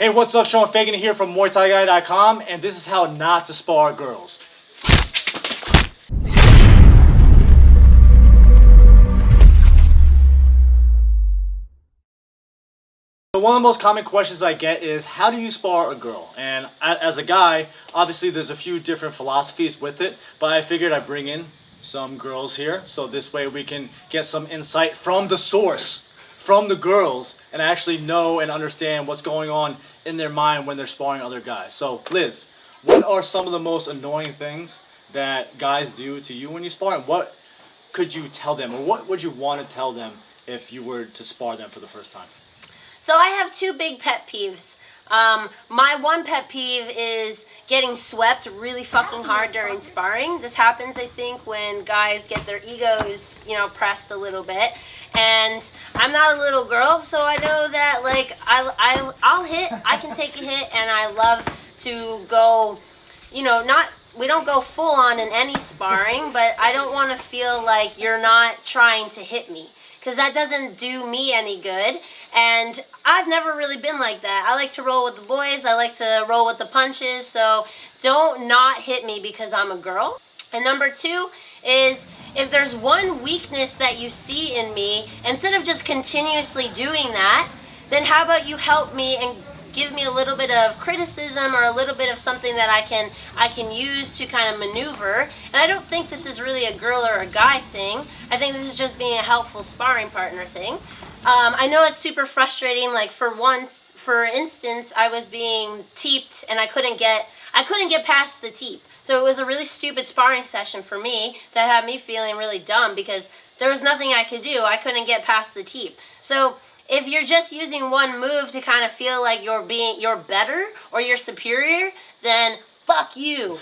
Hey, what's up? Sean Fagan here from MuayThaiGuy.com, and this is how not to spar girls. So one of the most common questions I get is, how do you spar a girl? And as a guy, obviously there's a few different philosophies with it, but I figured I'd bring in some girls here, so this way we can get some insight from the source, from the girls, and actually know and understand what's going on in their mind when they're sparring other guys. So Liz, what are some of the most annoying things that guys do to you when you spar, and what could you tell them, or what would you want to tell them if you were to spar them for the first time? So I have two big pet peeves. My one pet peeve is getting swept really fucking hard during sparring. This happens, I think, when guys get their egos, pressed a little bit. And I'm not a little girl, so I know that, like, I'll hit, I can take a hit, and I love to go, we don't go full on in any sparring, but I don't want to feel like you're not trying to hit me, because that doesn't do me any good. And I've never really been like that. I like to roll with the boys. I like to roll with the punches. So don't not hit me because I'm a girl. And number two is, if there's one weakness that you see in me, instead of just continuously doing that, then how about you help me and give me a little bit of criticism or a little bit of something that I can use to kind of maneuver. And I don't think this is really a girl or a guy thing. I think this is just being a helpful sparring partner thing. I know it's super frustrating. Like, for instance, I was being teeped and I couldn't get past the teep. So it was a really stupid sparring session for me that had me feeling really dumb because there was nothing I could do. I couldn't get past the teep. So if you're just using one move to kind of feel like you're better or you're superior, then fuck you.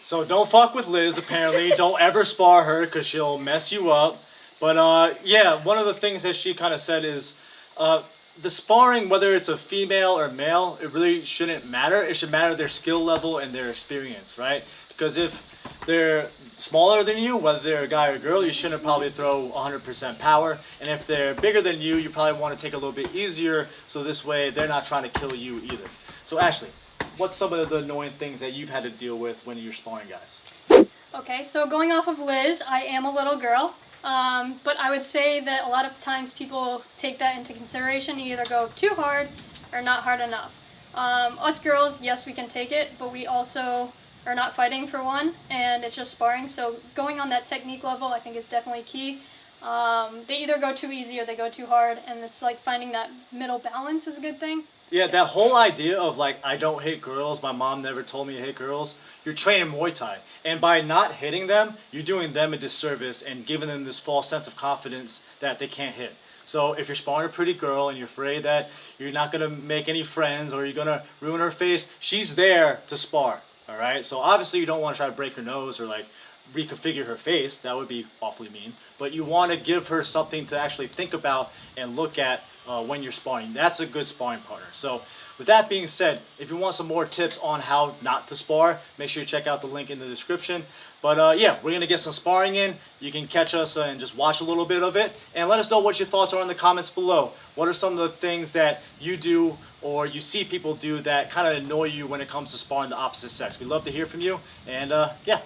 So don't fuck with Liz, apparently. Don't ever spar her because she'll mess you up. But yeah, one of the things that she kind of said is the sparring, whether it's a female or male, it really shouldn't matter. It should matter their skill level and their experience, right? Because if they're smaller than you, whether they're a guy or a girl, you shouldn't probably throw 100% power. And if they're bigger than you, you probably want to take a little bit easier, so this way they're not trying to kill you either. So Ashley, what's some of the annoying things that you've had to deal with when you're sparring guys? Okay, so going off of Liz, I am a little girl. But I would say that a lot of times people take that into consideration. You either go too hard or not hard enough. Us girls, yes, we can take it, but we also are not fighting for one, and it's just sparring. So going on that technique level, I think is definitely key. They either go too easy or they go too hard, and it's like finding that middle balance is a good thing. Yeah, that whole idea of like, I don't hit girls, my mom never told me to hit girls, you're training Muay Thai. And by not hitting them, you're doing them a disservice and giving them this false sense of confidence that they can't hit. So if you're sparring a pretty girl and you're afraid that you're not going to make any friends or you're going to ruin her face, she's there to spar, all right? So obviously you don't want to try to break her nose or like reconfigure her face. That would be awfully mean. But you want to give her something to actually think about and look at when you're sparring. That's a good sparring partner. So with that being said, if you want some more tips on how not to spar, make sure you check out the link in the description. But yeah, we're going to get some sparring in. You can catch us and just watch a little bit of it. And let us know what your thoughts are in the comments below. What are some of the things that you do or you see people do that kind of annoy you when it comes to sparring the opposite sex? We'd love to hear from you. And yeah.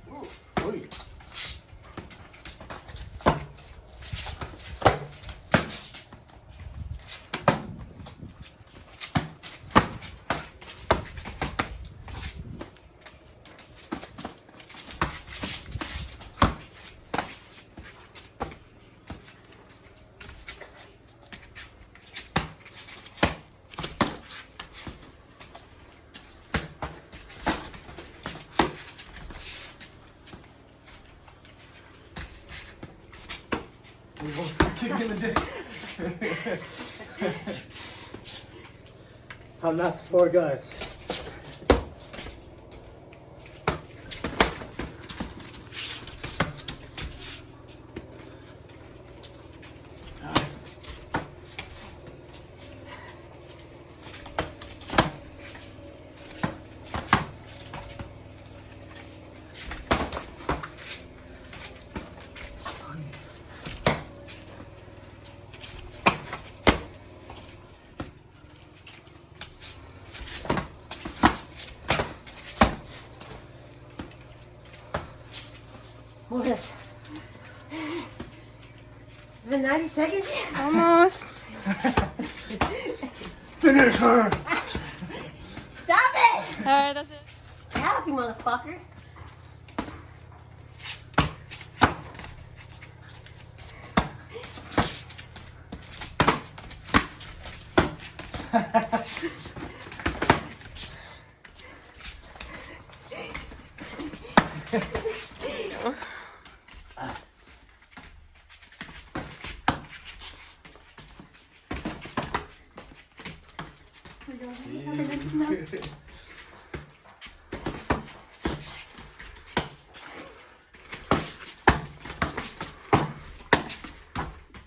Ooh. We both kick in the dick. How not to spar guys. been 90 seconds. Almost. Finish her. Stop it! Alright, that's it. Stop, you motherfucker.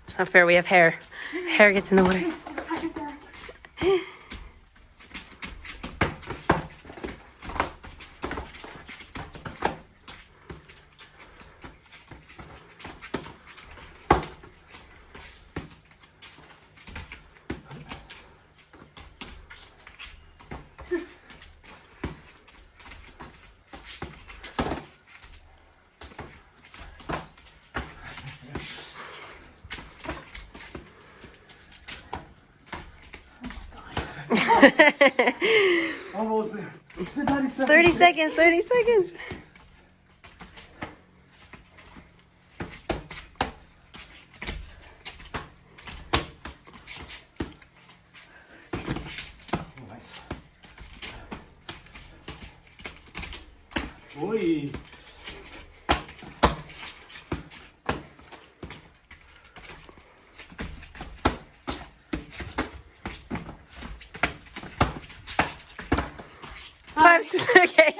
It's not fair, we have hair. Hair gets in the way. Almost there. It's in 90 seconds. 30 seconds, 30 seconds. Oh, nice. Oi. Okay.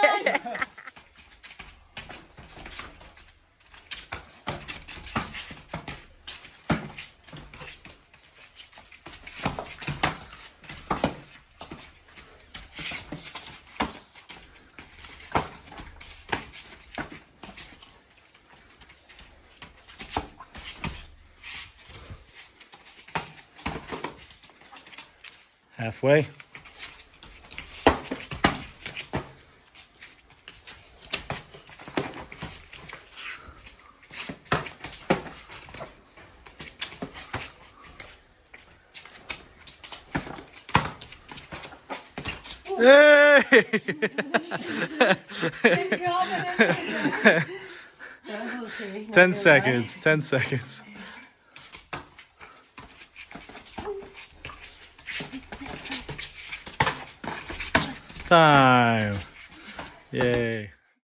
Halfway. Hey! 10 seconds, 10 seconds. Time. Yay.